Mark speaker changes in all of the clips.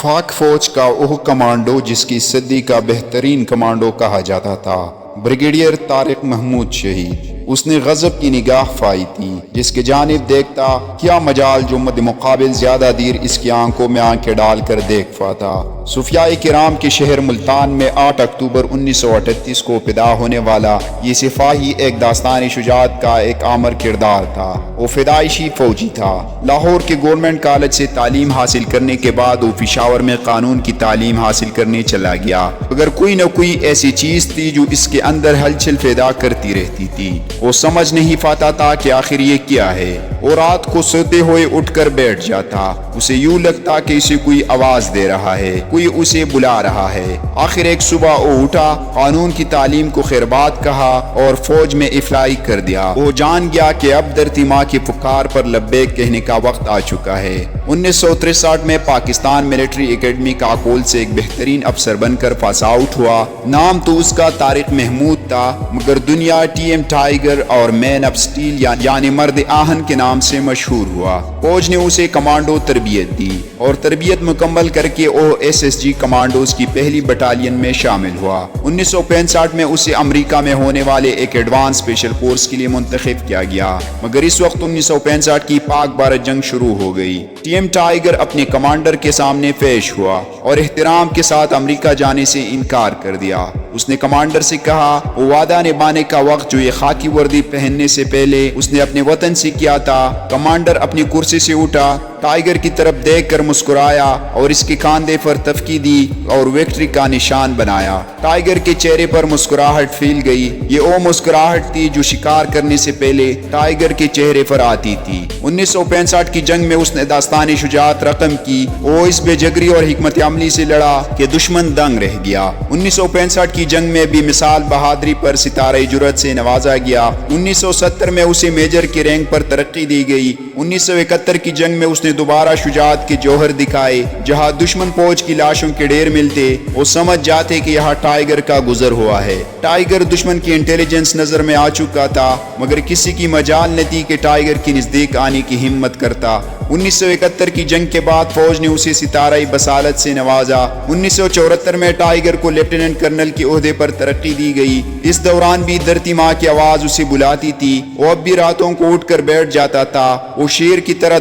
Speaker 1: پاک فوج کا وہ کمانڈو جس کی صدی کا بہترین کمانڈو کہا جاتا تھا، بریگیڈیئر طارق محمود شہید۔ اس نے غضب کی نگاہ فائی تھی، جس کے جانب دیکھتا کیا مجال جو مد مقابل زیادہ دیر اس کی آنکھوں میں آنکھیں ڈال کر دیکھ پاتا۔ صوفیاء کرام کے شہر ملتان میں 8 اکتوبر 1938 کو پیدا ہونے والا یہ سپاہی ایک داستان شجاعت کا ایک آمر کردار تھا۔ وہ فدائشی فوجی تھا۔ لاہور کے گورنمنٹ کالج سے تعلیم حاصل کرنے کے بعد وہ پشاور میں قانون کی تعلیم حاصل کرنے چلا گیا، مگر کوئی نہ کوئی ایسی چیز تھی جو اس کے اندر ہلچل پیدا کرتی رہتی تھی۔ وہ سمجھ نہیں پاتا تھا کہ آخر یہ کیا ہے۔ وہ رات کو سوتے ہوئے اٹھ کر بیٹھ جاتا، اسے یوں لگتا کہ اسے کوئی آواز دے رہا ہے، کوئی اسے بلا رہا ہے۔ آخر ایک صبح وہ اٹھا، قانون کی تعلیم کو خیرباد کہا اور فوج میں افلائی کر دیا۔ وہ جان گیا کہ اب دھرتی ماں کی پکار پر لبیک کہنے کا وقت آ چکا ہے۔ 1963 میں پاکستان ملٹری اکیڈمی کاکول سے ایک بہترین افسر بن کر پاس آؤٹ ہوا۔ نام تو اس کا طارق محمود تھا، مگر دنیا ٹی ایم ٹائیگر اور مین آف سٹیل یعنی مرد آہن کے نام سے مشہور ہوا۔ فوج نے اسے کمانڈو تربیت دی اور تربیت مکمل کر کے وہ SSG کمانڈوز کی پہلی بٹالین میں شامل ہوا۔ 1965 میں اسے امریکہ میں ہونے والے ایک ایڈوانس اسپیشل فورس کے لیے منتخب کیا گیا، مگر اس وقت 1965 کی پاک بھارت جنگ شروع ہو گئی۔ ٹی ایم ٹائیگر اپنے کمانڈر کے سامنے پیش ہوا اور احترام کے ساتھ امریکہ جانے سے انکار کر دیا۔ اس نے کمانڈر سے کہا وہ وعدہ نبھانے کا وقت جو یہ خاکی وردی پہننے سے پہلے اس نے اپنے وطن سے کیا تھا۔ کمانڈر اپنی کرسی سے اٹھا، ٹائیگر کی طرف دیکھ کر مسکرایا اور اس کے کاندھے پر تفکی دی اور وکٹری کا نشان بنایا۔ ٹائیگر کے چہرے پر مسکراہٹ پھیل گئی۔ یہ وہ مسکراہٹ تھی جو شکار کرنے سے پہلے ٹائیگر کے چہرے پر آتی تھی۔ 1965 کی جنگ میں اس نے داستان شجاعت رقم کی۔ وہ اس بے جگری اور حکمت عملی سے لڑا کہ دشمن دنگ رہ گیا۔ 1965 کی جنگ میں بھی مثال بہادری پر ستارہ جرأت سے نوازا گیا۔ 1970 میں اسے میجر کے رینک پر ترقی دی گئی۔ 1971 کی جنگ میں اس نے دوبارہ شجاعت کے جوہر دکھائے۔ جہاں دشمن فوج کی لاشوں کے ڈھیر ملتے، وہ سمجھ جاتے کہ یہاں ٹائیگر کا گزر ہوا ہے۔ ٹائیگر دشمن کی انٹیلیجنس نظر میں آ چکا تھا، مگر کسی کی مجال نہ تھی کہ ٹائیگر کے نزدیک آنے کی ہمت کرتا۔ 1971 کی جنگ کے بعد فوج نے اسے ستارہ بصالت سے نوازا۔ 1974 میں ٹائیگر کو لیفٹیننٹ کرنل کے عہدے پر ترقی دی گئی۔ اس دوران بھی دھرتی ماں کی آواز اسے بلاتی تھی۔ وہ اب بھی راتوں کو اٹھ کر بیٹھ جاتا تھا۔ وہ شیر کی طرح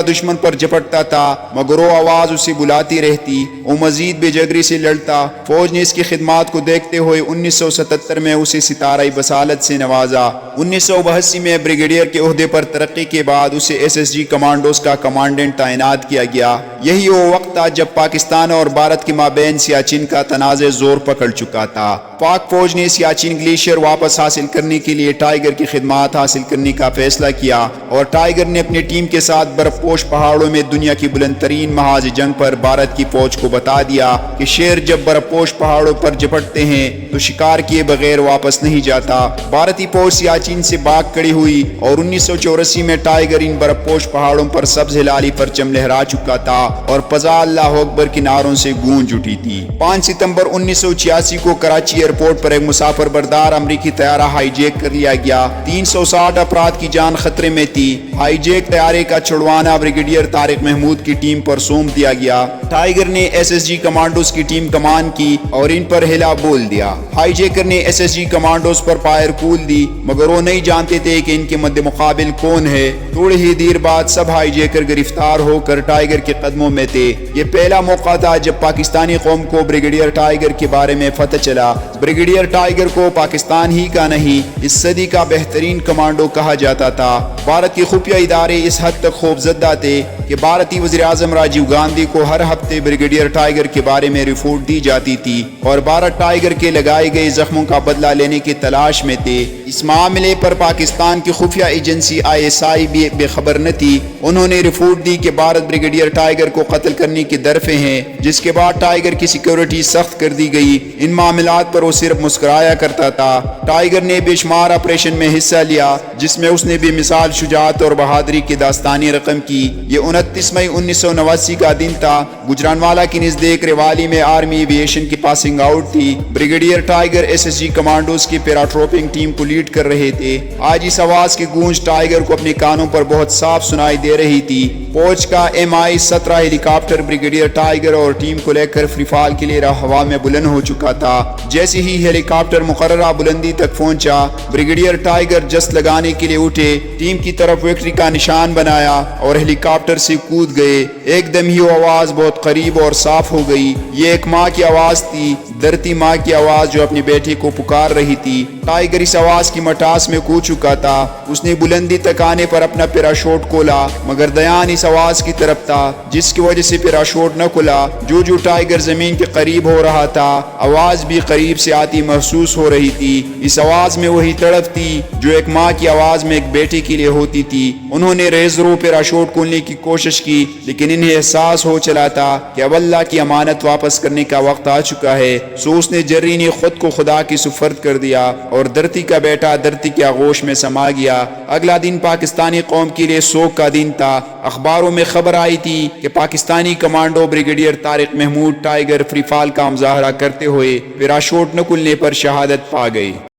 Speaker 1: دشمن پر جپٹتا تھا، مگر وہ آواز اسے بلاتی رہتی۔ وہ مزید بے جگری سے لڑتا۔ فوج نے اس کی خدمات کو دیکھتے ہوئے 1977 میں اسے ستارہ بصالت سے نوازا۔ 1982 میں بریگیڈیئر کے عہدے پر ترقی کے بعد اسے SSG کمانڈوز کا کمانڈنٹ تعینات کیا گیا۔ یہی وہ وقت تھا جب پاکستان اور بھارت کے مابین سیاچن کا تنازع زور پکڑ چکا تھا۔ پاک فوج نے سیاچن گلیشیئر واپس حاصل کرنے کے لیے ٹائیگر کی خدمات حاصل کرنے کا فیصلہ کیا اور ٹائیگر نے اپنی ٹیم کے ساتھ برف پوش پہاڑوں میں دنیا کی بلند ترین محاذ جنگ پر بھارت کی فوج کو بتا دیا کہ شیر جب برف پوش پہاڑوں پر جپٹتے ہیں تو شکار کیے بغیر واپس نہیں جاتا۔ بھارتی فوج سیاچن سے بھاگ کھڑی ہوئی اور 1984 میں ٹائیگر ان برف پوش پہاڑوں پر سبز ہلالی پرچم لہرا چکا تھا اور فضا اللہ اکبر کی نعروں سے گونج اٹھی تھی۔ 5 ستمبر 1986 کو کراچی ایئرپورٹ پر ایک مسافر بردار امریکی طیارہ ہائی جیک کر لیا گیا۔ 360 افراد کی جان خطرے میں تھی۔ ہائی جیک طیارے کا چھڑوانا بریگیڈیئر طارق محمود کی ٹیم پر سونپ دیا گیا۔ ٹائیگر نے SSG کمانڈوز کی ٹیم کمان کی اور ان پر ہلا بول دیا۔ ہائی جیکر نے SSG کمانڈوز پر فائر کھول دی، مگر وہ نہیں جانتے تھے کہ ان کے مد مقابل کون ہے۔ تھوڑی ہی دیر بعد سب ہائی جیکر گرفتار ہو کر ٹائیگر کے قدموں میں تھے۔ یہ پہلا موقع تھا جب پاکستانی قوم کو بریگیڈیئر ٹائیگر کے بارے میں پتہ چلا۔ بریگیڈیئر ٹائیگر کو پاکستان ہی کا نہیں، اس صدی کا بہترین کمانڈو کہا جاتا تھا۔ بھارت کے خفیہ ادارے اس حد تک خوفزدہ تھے کہ بھارتی وزیر اعظم راجیو گاندھی کو ہر ہفتے بریگیڈیئر ٹائیگر کے بارے میں رپورٹ دی جاتی تھی اور بھارت ٹائیگر کے لگائے گئے زخموں کا بدلہ لینے کی تلاش میں تھے۔ اس معاملے پر پاکستان کی خفیہ ایجنسی ISI بھی بے خبر نہ تھی۔ انہوں نے رپورٹ دی کہ بھارت بریگیڈیئر ٹائیگر کو قتل کرنے کی درفے ہیں، جس کے بعد ٹائیگر کی سیکیورٹی سخت کر دی گئی۔ ان معاملات پر وہ صرف مسکرایا کرتا تھا۔ ٹائیگر نے بے شمار آپریشن میں حصہ لیا، جس میں اس نے بھی مثال شجاعت اور بہادری کی داستانی رقم کی۔ یہ 29 مئی 1989 کا دن تھا۔ گجرانوالا کے نزدیک ریوالی میں آرمی ایویشن کی پاسنگ آؤٹ تھی۔ بریگیڈیئر ٹائیگر SSG کمانڈوز کی پیراٹروپنگ ٹیم کو لیڈ کمپلیٹ کر رہے تھے۔ آج اس آواز کی گونج ٹائیگر کو اپنے کانوں پر بہت صاف سنائی دے رہی تھی۔ فوج کا MI-17 ہیلی کاپٹر بریگیڈیئر ٹائیگر اور ٹیم کو لے کر فری فال کے لیے ہوا میں بلند ہو چکا تھا۔ جیسے ہی ہیلی کاپٹر مقررہ بلندی تک پہنچا، بریگیڈیئر ٹائیگر جست لگانے کے لیے اٹھے، ٹیم کی طرف وکٹری کا نشان بنایا اور ہیلی کاپٹر سے کود گئے۔ ایک دم ہی وہ آواز بہت قریب اور صاف ہو گئی۔ یہ ایک ماں کی آواز تھی، درتی ماں کی آواز جو اپنے بیٹے کو پکار رہی تھی۔ ٹائیگر اس آواز کی مٹاس میں کود چکا تھا۔ اس نے بلندی تک آنے پر اپنا پیراشوٹ کھولا، مگر دیان اس آواز کی طرف تھا جس کی وجہ سے پیراشوٹ نہ کھلا۔ جو ٹائیگر زمین کے قریب ہو رہا تھا، آواز بھی قریب سے آتی محسوس ہو رہی تھی۔ اس آواز میں وہی تڑپ تھی جو ایک ماں کی آواز میں ایک بیٹے کے لیے ہوتی تھی۔ انہوں نے ریزرو پیراشوٹ کھولنے کی کوشش کی، لیکن انہیں احساس ہو چلا تھا کہ اب اللہ کی امانت واپس کرنے کا وقت آ چکا ہے۔ سو اس نے جری نے خود کو خدا کی سپرد کر دیا اور دھرتی کا بیٹا دھرتی کے آغوش میں سما گیا۔ اگلا دن پاکستانی قوم کے لیے سوگ کا دن تھا۔ اخباروں میں خبر آئی تھی کہ Pakistani commando brigadier Tariq Mahmood tiger free fall کا مظاہرہ کرتے ہوئے پیراشوٹ نہ کھلنے پر شہادت پا گئے۔